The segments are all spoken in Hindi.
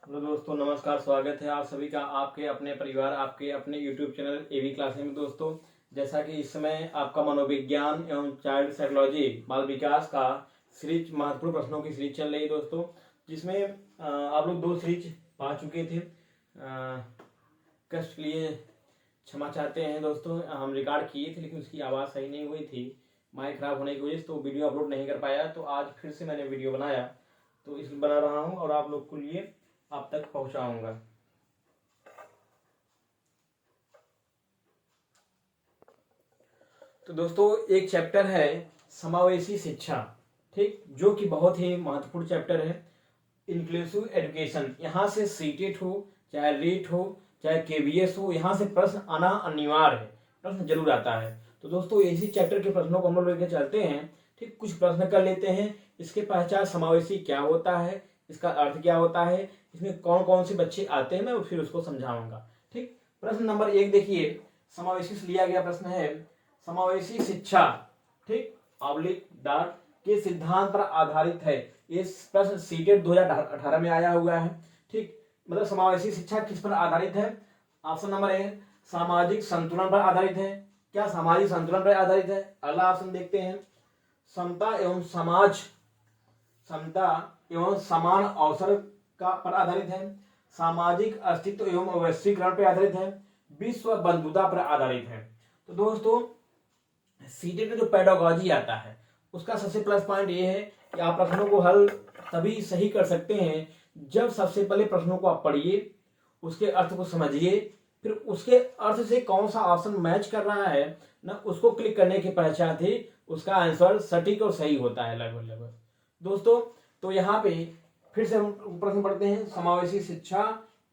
हेलो दोस्तों, नमस्कार। स्वागत है आप सभी का आपके अपने परिवार, आपके अपने YouTube चैनल एवी क्लासेस में। दोस्तों, जैसा कि इस समय आपका मनोविज्ञान एवं चाइल्ड साइकोलॉजी बाल विकास का सीरीज महत्वपूर्ण प्रश्नों की सीरीज चल रही है दोस्तों, जिसमें आप लोग 2 सीरीज पा चुके थे। कष्ट के लिए क्षमा चाहते हैं दोस्तों, हम रिकॉर्ड किए थे लेकिन उसकी आवाज़ सही नहीं हुई थी माइक खराब होने की वजह से, तो वीडियो अपलोड नहीं कर पाया। तो आज फिर से मैंने वीडियो बनाया, तो इसलिए बना रहा हूँ और आप लोग के लिए आप तक पहुंचाऊंगा। तो दोस्तों, एक चैप्टर है समावेशी शिक्षा, ठीक, जो कि बहुत ही महत्वपूर्ण चैप्टर है। इंक्लूसिव एजुकेशन, यहाँ से सीटेट हो चाहे रीट हो चाहे केवीएस हो, यहाँ से प्रश्न आना अनिवार्य है, प्रश्न जरूर आता है। तो दोस्तों, इसी चैप्टर के प्रश्नों को हम लोग लेकर चलते हैं। ठीक, कुछ प्रश्न कर लेते हैं। इसके पहचान समावेशी क्या होता है, इसका अर्थ क्या होता है, इसमें कौन कौन से बच्चे आते हैं, मैं फिर उसको समझाऊंगा। ठीक, प्रश्न नंबर 1 देखिए, समावेशी से लिया गया प्रश्न है, समावेशी शिक्षा, ठीक, ऑब्लिक डार्ट के सिद्धांत पर आधारित है। ये प्रश्न सीटेट 2018 में आया हुआ है। ठीक, मतलब समावेशी शिक्षा किस पर आधारित है? ऑप्शन नंबर ए सामाजिक संतुलन पर आधारित है। क्या सामाजिक संतुलन पर आधारित है? अगला ऑप्शन देखते हैं, समता एवं समान अवसर का पर आधारित है, सामाजिक अस्तित्व एवं वैश्वीकरण पर आधारित है, विश्व बंधुता पर आधारित है। तो दोस्तों, सीटेट में जो पेडागोजी आता है उसका सबसे प्लस पॉइंट ये है कि आप प्रश्नों को हल तभी सही कर सकते हैं जब सबसे पहले प्रश्नों को आप पढ़िए, उसके अर्थ को समझिए, फिर उसके अर्थ से कौन सा ऑप्शन मैच कर रहा है ना, उसको क्लिक करने के पश्चात ही उसका आंसर सटीक और सही होता है लगभग दोस्तों। तो यहाँ पे फिर से हम प्रश्न पढ़ते हैं, समावेशी शिक्षा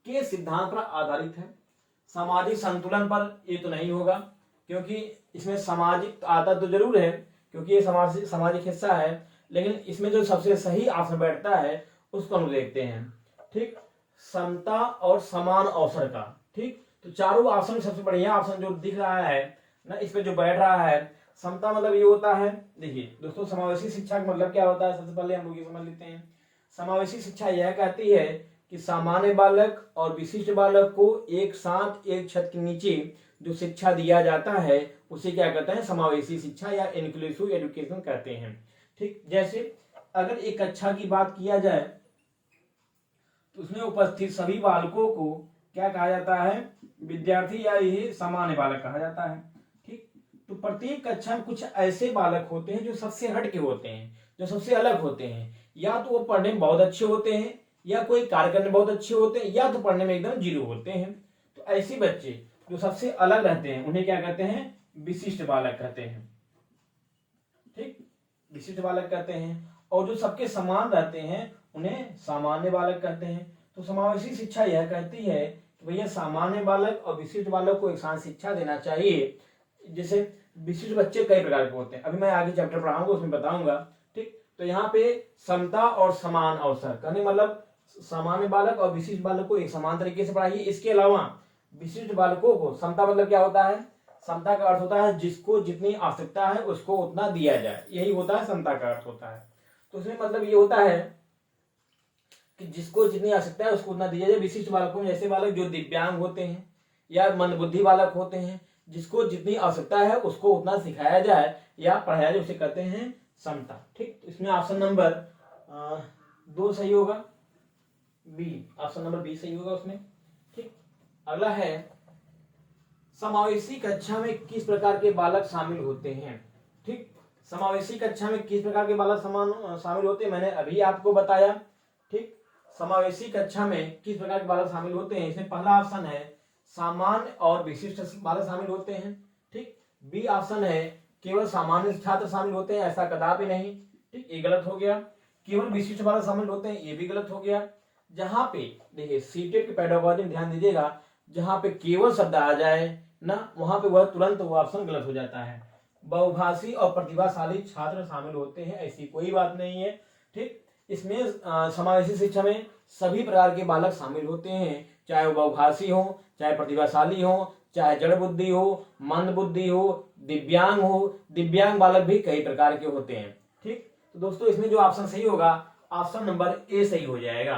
के सिद्धांत पर आधारित है। सामाजिक संतुलन पर ये तो नहीं होगा, क्योंकि इसमें सामाजिक आता तो जरूर है क्योंकि ये सामाजिक हिस्सा है, लेकिन इसमें जो सबसे सही ऑप्शन बैठता है उसको हम देखते हैं। ठीक, समता और समान अवसर का। ठीक, तो चारों ऑप्शन में सबसे बढ़िया ऑप्शन जो दिख रहा है ना, इसमें जो बैठ रहा है, समता मतलब ये होता है, देखिए दोस्तों, समावेशी शिक्षा का मतलब क्या होता है, सबसे पहले हम लोग ये समझ लेते हैं। समावेशी शिक्षा यह कहती है कि सामान्य बालक और विशिष्ट बालक को एक साथ एक छत के नीचे जो शिक्षा दिया जाता है उसे क्या कहते हैं, समावेशी शिक्षा या इंक्लूसिव एजुकेशन कहते हैं। ठीक, जैसे अगर एक कक्षा की बात किया जाए तो उसमें उपस्थित सभी बालकों को क्या कहा जाता है, विद्यार्थी या यही सामान्य बालक कहा जाता है। ठीक, तो प्रत्येक कक्षा में कुछ ऐसे बालक होते हैं जो सबसे हट के होते हैं, जो सबसे अलग होते हैं, या तो वो पढ़ने में बहुत अच्छे होते हैं, या कोई कार्य करने में बहुत अच्छे होते हैं, या तो पढ़ने में एकदम जीरो होते हैं। तो ऐसे बच्चे जो सबसे अलग रहते हैं उन्हें क्या कहते हैं, विशिष्ट बालक कहते हैं। ठीक, विशिष्ट बालक कहते हैं। और जो सबके समान रहते हैं उन्हें सामान्य बालक कहते हैं। तो समावेशी शिक्षा यह कहती है कि भैया सामान्य बालक और विशिष्ट बालक को एक साथ शिक्षा देना चाहिए। जैसे विशिष्ट बच्चे कई प्रकार के होते हैं, अभी मैं आगे चैप्टर पढ़ाऊंगा उसमें बताऊंगा। ठीक, तो यहाँ पे समता और समान अवसर कहने मतलब सामान्य बालक और विशिष्ट बालक को एक समान तरीके से पढ़ाइए। इसके अलावा विशिष्ट बालकों को, समता मतलब क्या होता है, समता का अर्थ होता है जिसको जितनी आवश्यकता है उसको उतना दिया जाए, यही होता है समता का अर्थ होता है। तो उसमें मतलब ये होता है कि जिसको जितनी आवश्यकता है उसको उतना दिया जाए। विशिष्ट बालकों में ऐसे बालक जो दिव्यांग होते हैं या मंदबुद्धि बालक होते हैं, जिसको जितनी आवश्यकता है उसको उतना सिखाया जाए या पढ़ाया जाए, उसे कहते हैं समता। ठीक, तो इसमें ऑप्शन नंबर 2 सही होगा, बी, ऑप्शन नंबर बी सही होगा उसमें। ठीक, अगला है, समावेशी कक्षा में किस प्रकार के बालक शामिल होते हैं। ठीक, समावेशी कक्षा में किस प्रकार के बालक शामिल होते हैं, मैंने अभी आपको बताया। ठीक, समावेशी कक्षा में किस प्रकार के बालक शामिल होते हैं, इसमें पहला ऑप्शन है सामान्य और विशिष्ट बालक शामिल होते हैं। ठीक, बी ऑप्शन है केवल सामान्य छात्र शामिल होते हैं, ऐसा कदापि नहीं। ठीक, ये गलत हो गया। केवल विशिष्ट बालक शामिल होते हैं, ये भी गलत हो गया। जहां पे देखिए सीटेट के पेडागोजी में ध्यान दीजिएगा, जहां पे केवल शब्द आ जाए ना, वहां पे वह तुरंत वो ऑप्शन गलत हो जाता है। बहुभाषी और प्रतिभाशाली छात्र शामिल होते हैं, ऐसी कोई बात नहीं है। ठीक, इसमें समावेशी शिक्षा में सभी प्रकार के बालक शामिल होते हैं, चाहे वो बहुभाषी हो, चाहे प्रतिभाशाली हो, चाहे जड़ बुद्धि हो, मंद बुद्धि हो, दिव्यांग हो। दिव्यांग बालक भी कई प्रकार के होते हैं। ठीक, तो दोस्तों, इसमें जो ऑप्शन सही होगा ऑप्शन नंबर ए सही हो जाएगा।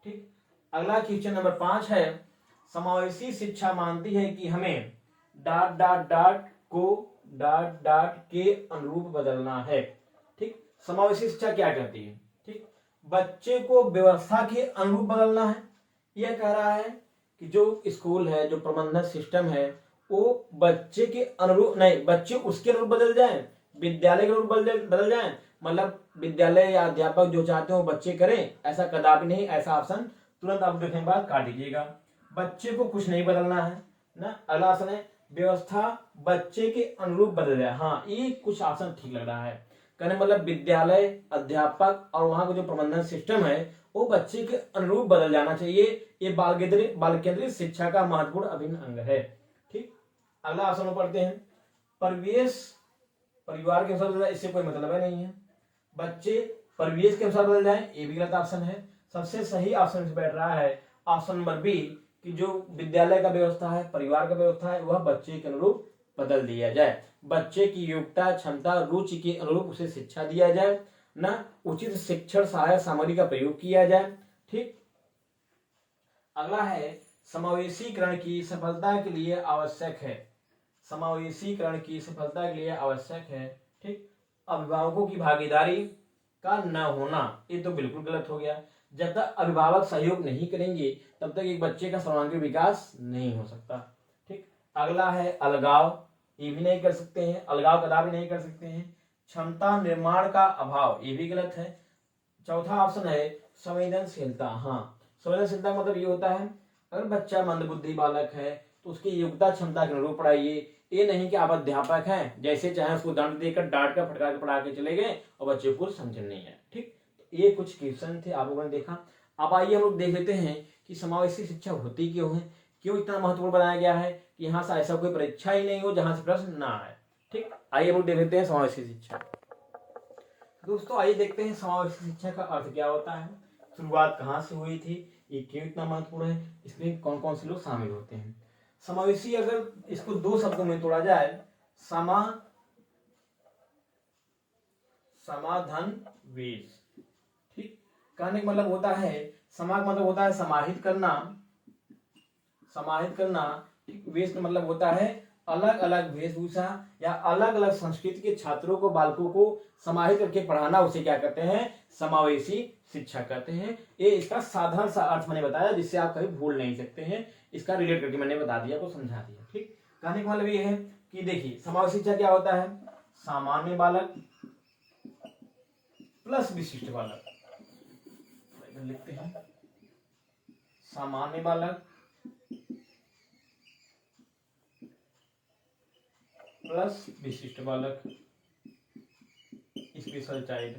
ठीक, अगला क्वेश्चन नंबर 5 है, समावेशी शिक्षा मानती है कि हमें dot dot dot co dot dot के अनुरूप बदलना है। ठीक, समावेशी शिक्षा क्या कहती है? ठीक, बच्चे को व्यवस्था के अनुरूप बदलना है। यह कह रहा है कि जो स्कूल है, जो प्रबंधन सिस्टम है, वो बच्चे के अनुरूप नहीं, बच्चे उसके अनुरूप बदल जाएं, विद्यालय के अनुरूप बदल जाएं। मतलब विद्यालय या अध्यापक जो चाहते हो बच्चे करें, ऐसा कदापि नहीं। ऐसा ऑप्शन तुरंत आप देखने के बाद काट दीजिएगा। बच्चे को कुछ नहीं बदलना है ना। अगला ऑप्शन है व्यवस्था बच्चे के अनुरूप बदल जाए। हाँ, ये कुछ ऑप्शन ठीक लग रहा है। कहने मतलब विद्यालय, अध्यापक और वहां का जो प्रबंधन सिस्टम है वो बच्चे के अनुरूप बदल जाना चाहिए। ये बाल केंद्रित शिक्षा का महत्वपूर्ण अभिन्न अंग है। ठीक, अगला ऑप्शन पढ़ते हैं, परिवेश परिवार के अनुसार, इससे कोई मतलब है नहीं है। बच्चे परिवेश के अनुसार बदल जाएं, ये भी गलत ऑप्शन है। सबसे सही ऑप्शन से बैठ रहा है ऑप्शन नंबर बी, कि जो विद्यालय का व्यवस्था है, परिवार का व्यवस्था है, वह बच्चे के अनुरूप बदल दिया जाए। बच्चे की योग्यता, क्षमता, रुचि के अनुरूप उसे शिक्षा दिया जाए ना। उचित शिक्षण सहायक सामग्री का प्रयोग किया जाए। ठीक, अगला है समावेशीकरण की सफलता के लिए आवश्यक है। समावेशीकरण की सफलता के लिए आवश्यक है। ठीक, अभिभावकों की भागीदारी का न होना, ये तो बिल्कुल गलत हो गया। जब तक अभिभावक सहयोग नहीं करेंगे तब तक एक बच्चे का सर्वांगीण विकास नहीं हो सकता। ठीक, अगला है अलगाव, ये भी नहीं कर सकते हैं, अलगाव कदापि नहीं कर सकते हैं। क्षमता निर्माण का अभाव, ये भी गलत है। चौथा ऑप्शन है संवेदनशीलता। हाँ, संवेदनशीलता मतलब ये होता है अगर बच्चा मंदबुद्धि बालक है तो उसकी योग्यता क्षमता के अनुरूप पढ़ाइए। ये नहीं कि आप अध्यापक हैं, जैसे चाहे उसको दंड देकर डांट कर फटकार के पढ़ा के चले गए और बच्चे को समझ नहीं है। ठीक, ये कुछ क्वेश्चन थे आप लोगों ने देखा। अब आइए हम लोग देख लेते हैं कि समावेशी शिक्षा होती क्यों है, क्यों इतना महत्वपूर्ण बनाया गया है कि यहाँ से ऐसा कोई परीक्षा ही नहीं हो जहां से प्रश्न ना आए। ठीक, आइए हम लोग देख लेते हैं समावेशी शिक्षा। दोस्तों आइए देखते हैं समावेशी शिक्षा का अर्थ क्या होता है, शुरुआत कहाँ से हुई थी, ये क्यों इतना महत्वपूर्ण है, इसमें कौन कौन से लोग शामिल होते हैं। समावेशी अगर इसको दो शब्दों में तोड़ा जाए, समाधान वेश। ठीक, कहने का मतलब होता है, समा का मतलब होता है समाहित करना, समाहित करना। ठीक, वेश का मतलब होता है अलग अलग वेशभूषा या अलग अलग संस्कृति के छात्रों को, बालकों को समाहित करके पढ़ाना, उसे क्या कहते हैं, समावेशी शिक्षा कहते हैं। ये इसका साधारण सा अर्थ मैंने बताया जिससे आप कभी भूल नहीं सकते हैं। इसका रिलेट करके मैंने बता दिया, को समझा दिया। ठीक, कहने का मतलब ये है कि देखिए समावेशी शिक्षा क्या होता है, सामान्य बालक प्लस विशिष्ट बालक। लिखते हैं सामान्य बालक प्लस विशिष्ट बालक, स्पेशल चाइल्ड।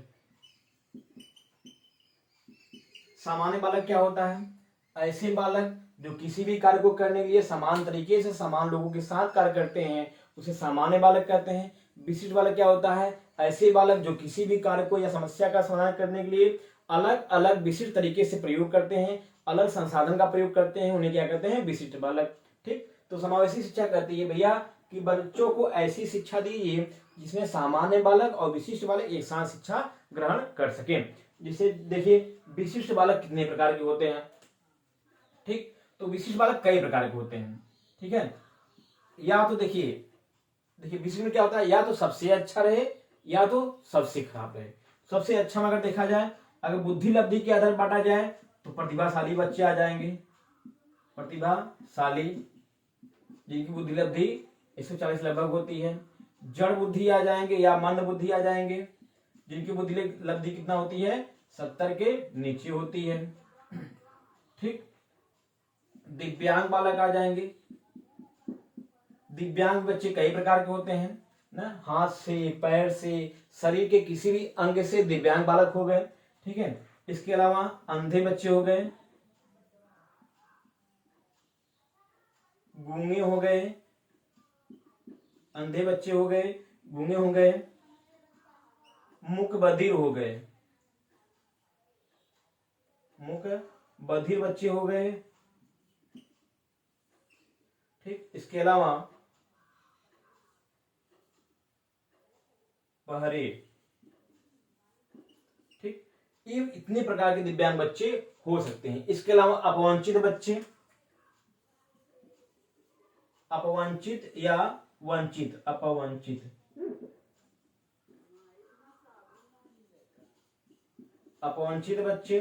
सामान्य बालक क्या होता है, ऐसे बालक जो किसी भी कार्य को करने के लिए समान तरीके से समान लोगों के साथ कार्य करते हैं, उसे सामान्य बालक कहते हैं। विशिष्ट बालक क्या होता है, ऐसे बालक जो किसी भी कार्य को या समस्या का समाधान करने के लिए अलग अलग विशिष्ट तरीके से प्रयोग करते हैं, अलग संसाधन का प्रयोग करते हैं, उन्हें क्या कहते हैं, विशिष्ट बालक। ठीक, तो समावेशी शिक्षा कहती है भैया कि बच्चों को ऐसी शिक्षा दीजिए जिसमें सामान्य बालक और विशिष्ट बालक एक साथ शिक्षा ग्रहण कर सके। जिसे देखिए विशिष्ट बालक कितने प्रकार के होते हैं। ठीक, तो विशिष्ट बालक कई प्रकार के होते हैं। ठीक है, या तो देखिए विशिष्ट में क्या होता है, या तो सबसे अच्छा रहे या तो सबसे खराब रहे। सबसे अच्छा में अगर देखा जाए, अगर बुद्धि लब्धि के आधार बांटा जाए तो प्रतिभाशाली बच्चे आ जाएंगे, प्रतिभाशाली जिनकी बुद्धि लब्धि 140 लगभग होती है। जड़ बुद्धि आ जाएंगे या मंद बुद्धि आ जाएंगे, जिनकी बुद्धि लब्धि कितना होती है, 70 के नीचे होती है। ठीक, दिव्यांग बालक आ जाएंगे। दिव्यांग बच्चे कई प्रकार के होते हैं ना, हाथ से, पैर से, शरीर के किसी भी अंग से दिव्यांग बालक हो गए। ठीक है, इसके अलावा अंधे बच्चे हो गए, गूंगे हो गए, अंधे बच्चे हो गए, गूंगे हो गए, मूक बधिर हो गए, मूक बधिर बच्चे हो गए। ठीक, इसके अलावा बहरे। ठीक, ये इतने प्रकार के दिव्यांग बच्चे हो सकते हैं। इसके अलावा अपवांछित बच्चे, अपवांछित या वंचित, अपवांछित, अपवांछित बच्चे,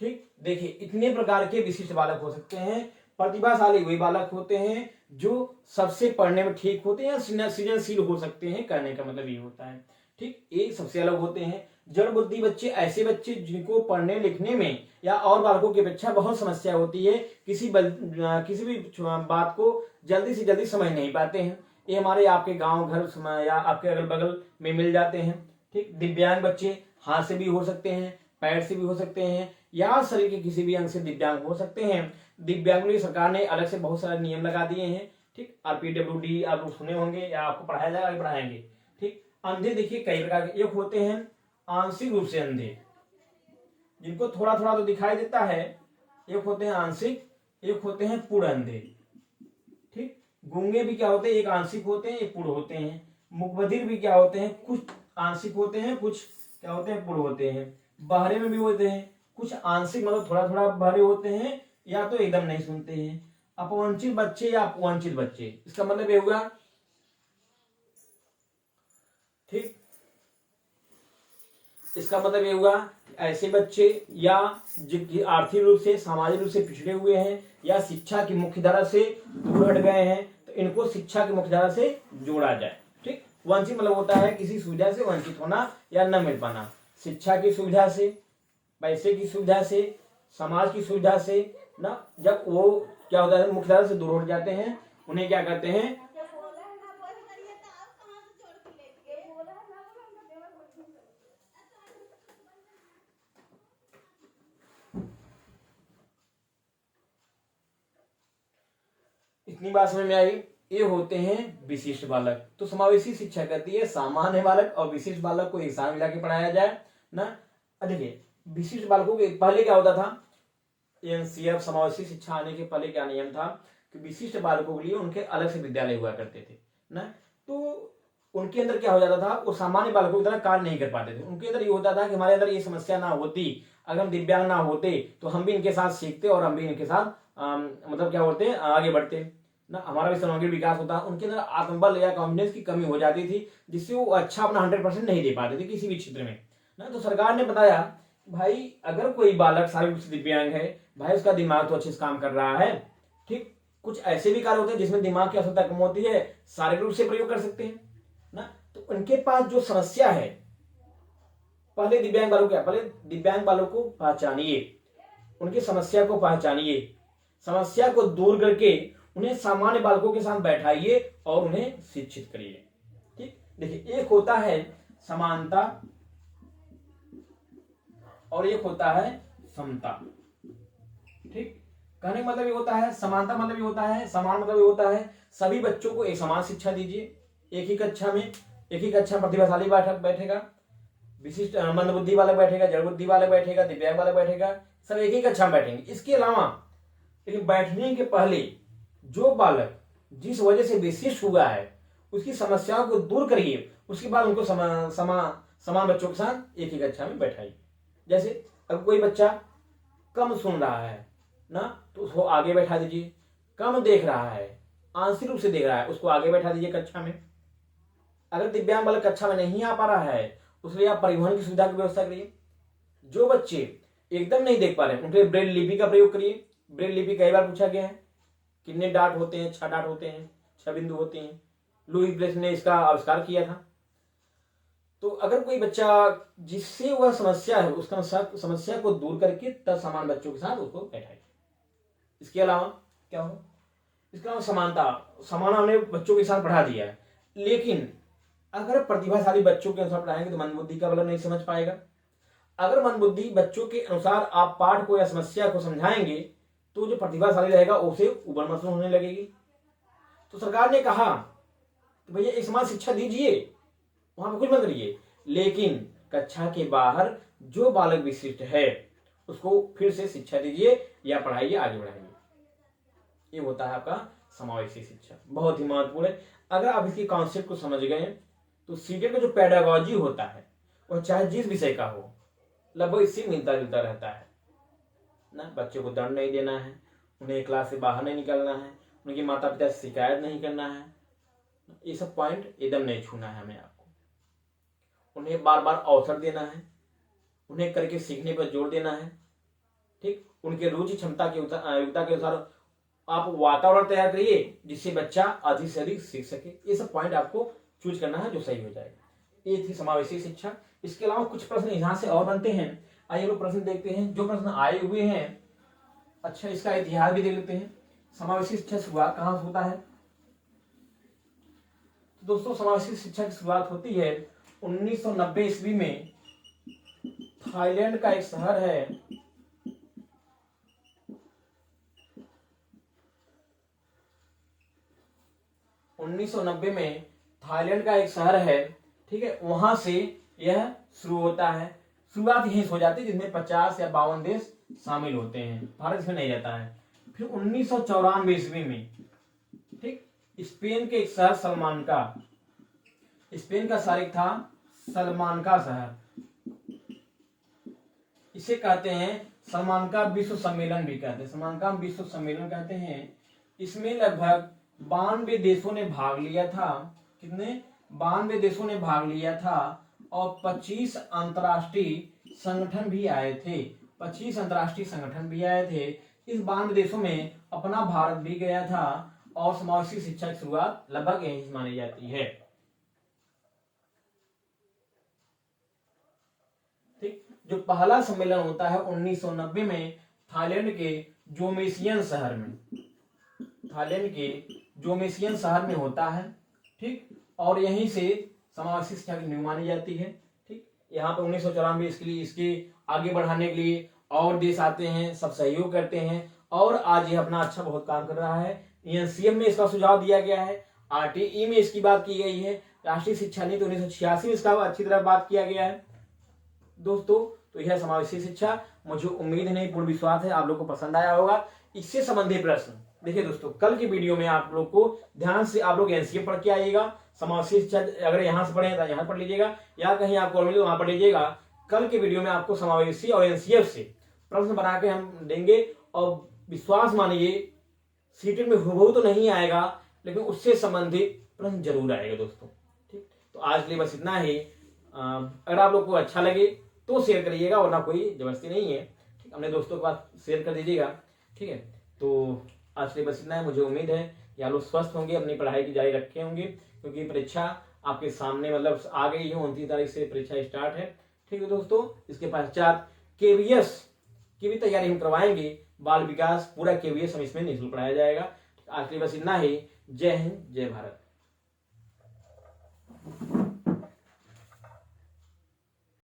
ठीक। देखिए इतने प्रकार के विशिष्ट बालक हो सकते हैं। प्रतिभाशाली वही बालक होते हैं जो सबसे पढ़ने में ठीक होते हैं या सृजनशील हो सकते हैं, कहने का मतलब ये होता है, ठीक। ये सबसे अलग होते हैं। जड़ बुद्धि बच्चे ऐसे बच्चे जिनको पढ़ने लिखने में या और बालकों की अपेक्षा बहुत समस्या होती है, किसी भी बात को जल्दी से जल्दी समझ नहीं पाते हैं। ये हमारे आपके गांव घर या आपके अगल बगल में मिल जाते हैं, ठीक। दिव्यांग बच्चे हाथ से भी हो सकते हैं, पैर से भी हो सकते हैं, या शरीर के किसी भी अंग से दिव्यांग हो सकते हैं। दिव्यांगों की सरकार ने अलग से बहुत सारे नियम लगा दिए हैं, ठीक। RPWD आप लोग सुने होंगे या आपको पढ़ाया जाएगा, आगे पढ़ाएंगे, ठीक। अंधे देखिए कई प्रकार के, एक होते हैं आंशिक रूप से अंधे, जिनको थोड़ा थोड़ा तो दिखाई देता है, एक होते हैं आंशिक, एक होते हैं पूर्ण अंधे, ठीक। गूंगे भी क्या होते हैं, एक आंशिक होते हैं, एक पूर्ण होते हैं। मुकबधिर भी क्या होते हैं, कुछ आंशिक होते हैं, कुछ क्या होते हैं, पूर्ण होते हैं। बहरे में भी होते हैं, कुछ आंशिक मतलब थोड़ा थोड़ा बहरे होते हैं, या तो एकदम नहीं सुनते हैं। अपवांछित बच्चे या अपवांछित बच्चे, इसका मतलब ये हुआ, ठीक। इसका मतलब ये हुआ ऐसे बच्चे या जो आर्थिक रूप से सामाजिक रूप से पिछड़े हुए हैं या शिक्षा की मुख्य धारा से दूर हट गए हैं, तो इनको शिक्षा की मुख्य धारा से जोड़ा जाए, ठीक। वंचित मतलब होता है किसी सुविधा से वंचित होना या न मिल पाना, शिक्षा की सुविधा से, पैसे की सुविधा से, समाज की सुविधा से ना, जब वो क्या होता है मुख्य धारा से दूर हट जाते हैं, उन्हें क्या कहते हैं, इतनी बात समझ में आई। ये होते हैं विशिष्ट बालक। तो समावेशी शिक्षा कहती है सामान्य बालक और विशिष्ट बालक को एक साथ मिला के पढ़ाया जाए ना। देखिए विशिष्ट बालकों के पहले क्या होता था, एनसीएफ समावेशी शिक्षा आने के पहले क्या नियम था कि विशिष्ट बालकों के लिए उनके अलग से विद्यालय हुआ करते थे ना। तो उनके अंदर क्या हो जाता था, वो सामान्य बालकों की तरह कार्य नहीं कर पाते थे। उनके अंदर ये होता था कि हमारे अंदर ये समस्या ना होती, अगर हम दिव्यांग ना होते तो हम भी इनके साथ सीखते और हम भी इनके साथ मतलब क्या होते आगे बढ़ते ना, हमारा भी सर्वांगीण विकास होता। उनके अंदर आत्मबल या कॉन्फिडेंस की कमी हो जाती थी, जिससे वो अच्छा अपना 100% नहीं दे पाते थे किसी भी क्षेत्र में ना। तो सरकार ने बताया भाई अगर कोई बालक शारीरिक रूप से दिव्यांग है, भाई उसका दिमाग तो अच्छे से काम कर रहा है, ठीक। कुछ ऐसे भी कार्य होते हैं जिसमें दिमाग की आवश्यकता कम होती है, शारीरिक रूप से प्रयोग कर सकते हैं ना। तो उनके पास जो समस्या है, पहले दिव्यांग बालों क्या, पहले दिव्यांग बालों को पहचानिए, उनकी समस्या को पहचानिए, समस्या को दूर करके उन्हें सामान्य बालकों के साथ बैठाइए और उन्हें शिक्षित करिए, ठीक। देखिए एक होता है समानता और एक होता है समता, ठीक। कहने का मतलब ये होता है, समानता मतलब ये होता है, समान मतलब ये होता है सभी बच्चों को एक समान शिक्षा दीजिए, एक ही कक्षा में, एक ही कक्षा प्रतिभाशाली बैठेगा, विशिष्ट मंद बुद्धि वाला बैठेगा, जड़ बुद्धि वाला बैठेगा, दिव्यांग वाला बैठेगा, सब एक ही कक्षा में बैठेंगे। इसके अलावा लेकिन बैठने के पहले जो बालक जिस वजह से विशिष्ट हुआ है उसकी समस्याओं को दूर करिए, उसके बाद उनको समान बच्चों के साथ एक ही कक्षा में बैठाइए। जैसे अगर कोई बच्चा कम सुन रहा है ना, तो उसको आगे बैठा दीजिए, कम देख रहा है, आंशिक रूप से देख रहा है, उसको आगे बैठा दीजिए कक्षा में। अगर दिव्यांग बालक कक्षा में नहीं आ पा रहा है, उसलिए आप परिवहन की सुविधा की व्यवस्था करिए। जो बच्चे एकदम नहीं देख पा रहे उनके लिए ब्रेल लिपि का प्रयोग करिए। ब्रेल लिपि कई बार पूछा गया है, कितने डाट होते हैं, 6 डाट होते हैं, 6 बिंदु होते हैं। लुई ब्रेस ने इसका आविष्कार किया था। तो अगर कोई बच्चा जिससे वह समस्या है उसका समस्या को दूर करके तब समान बच्चों के साथ उसको बैठाइए। इसके अलावा क्या हो, इसके अलावा समानता, समान हमने बच्चों के साथ पढ़ा दिया है, लेकिन अगर प्रतिभाशाली बच्चों के अनुसार पढ़ाएंगे तो मंदबुद्धि का मतलब नहीं समझ पाएगा। अगर मंदबुद्धि बच्चों के अनुसार आप पाठ को या समस्या को समझाएंगे तो जो प्रतिभाशाली रहेगा उसे उबड़ मसलन होने लगेगी। तो सरकार ने कहा कि भैया एक समान शिक्षा दीजिए, वहां पर कुछ मत करिए, लेकिन कक्षा के बाहर जो बालक विशिष्ट है उसको फिर से शिक्षा दीजिए या पढ़ाइए, आगे बढ़ाइए। ये होता है आपका समावेशी शिक्षा, बहुत ही महत्वपूर्ण है। अगर आप इसके कॉन्सेप्ट को समझ गए तो सीटेट का जो पेडागोजी होता है वह चाहे जिस विषय का हो, लगभग इससे मिलता जुलता रहता है ना। बच्चों को दंड नहीं देना है, उन्हें क्लास से बाहर नहीं निकलना है, उनके माता पिता से शिकायत नहीं करना है, ये सब पॉइंट एकदम नहीं छूना है हमें आपको। उन्हें बार बार अवसर देना है, उन्हें करके सीखने पर जोर देना है, ठीक। उनके रुचि क्षमता के योग्यता के अनुसार आप वातावरण तैयार करिए जिससे बच्चा अधिक से अधिक सीख सके। ये सब पॉइंट आपको चूज करना है जो सही हो जाएगा। ये थी समावेशी शिक्षा। इसके अलावा कुछ प्रश्न यहाँ से और बनते हैं। आइए लोग प्रश्न देखते हैं जो प्रश्न आए हुए हैं। अच्छा, इसका इतिहास भी देख लेते हैं। समावेशी शिक्षा शुरुआत कहाँ से होता है? तो दोस्तों समावेशी शिक्षा की शुरुआत होती है 1990 ईस्वी में। थाईलैंड का एक शहर है, में थाईलैंड का एक शहर है, ठीक है, वहां से यह शुरू होता है। शुरुआत यहीं से हो जाती है जिसमें 50 या 52 देश शामिल होते हैं, भारत इसमें नहीं रहता है। फिर 1994 ईस्वी में, ठीक, स्पेन के एक शहर स्पेन का शहर था सलमानका शहर। इसे कहते हैं सलमानका विश्व सम्मेलन भी कहते हैं, सलमानका विश्व सम्मेलन कहते हैं। इसमें लगभग 92 देशों ने भाग लिया था। कितने? 92 देशों ने भाग लिया था और 25 अंतर्राष्ट्रीय संगठन भी आए थे। 25 अंतर्राष्ट्रीय संगठन भी आए थे। इस 92 देशों में अपना भारत भी गया था और समावेशी शिक्षा की शुरुआत लगभग यहीं से मानी जाती है। ठीक, जो पहला सम्मेलन होता है 1990 में थाईलैंड के जोमेसियन शहर में, थाईलैंड के जोमेसियन शहर में होता है, ठीक। और यहीं से समावेशी शिक्षा की नींव मानी जाती है, ठीक। यहाँ पे 1994 इसके लिए, इसके आगे बढ़ाने के लिए और देश आते हैं, सब सहयोग करते हैं और आज ये अपना अच्छा बहुत काम कर रहा है। एनसीएम में इसका सुझाव दिया गया है, आरटीई में इसकी बात की गई है, राष्ट्रीय शिक्षा नीति 1986 में इसका अच्छी तरह बात किया गया है। दोस्तों तो यह समावेशी शिक्षा, मुझे उम्मीद नहीं पूर्ण विश्वास है आप लोग को पसंद आया होगा। इससे संबंधित प्रश्न देखिए दोस्तों, कल की वीडियो में आप लोग को ध्यान से आप लोग एनसीएम पढ़ के आइएगा। समावेशी शिक्षा अगर यहाँ से पढ़े तो यहाँ पढ़ लीजिएगा या कहीं आपको मिले तो वहां पढ़ लीजिएगा। कल के वीडियो में आपको समावेशी और एनसीएम से प्रश्न बना के हम देंगे और विश्वास मानिए सीटेट में हुबहू तो नहीं आएगा लेकिन उससे संबंधित प्रश्न जरूर आएगा दोस्तों, ठीक। तो आज के लिए बस इतना ही। अगर आप लोग को अच्छा लगे तो शेयर करिएगा, वरना कोई जबरदस्ती नहीं है, ठीक। अपने दोस्तों के पास शेयर कर दीजिएगा, ठीक है। तो आज के लिए बस इतना है। मुझे उम्मीद है कि आप लोग स्वस्थ होंगे, अपनी पढ़ाई की जारी रखे होंगे, क्योंकि परीक्षा आपके सामने मतलब आ गई है। 29 तारीख से परीक्षा स्टार्ट है, ठीक है दोस्तों। इसके पश्चात केवीएस की भी तैयारी हम करवाएंगे। बाल विकास पूरा केवीएस हम इसमें निःशुल्क पढ़ाया जाएगा। आज के लिए बस इतना ही। जय हिंद, जय भारत।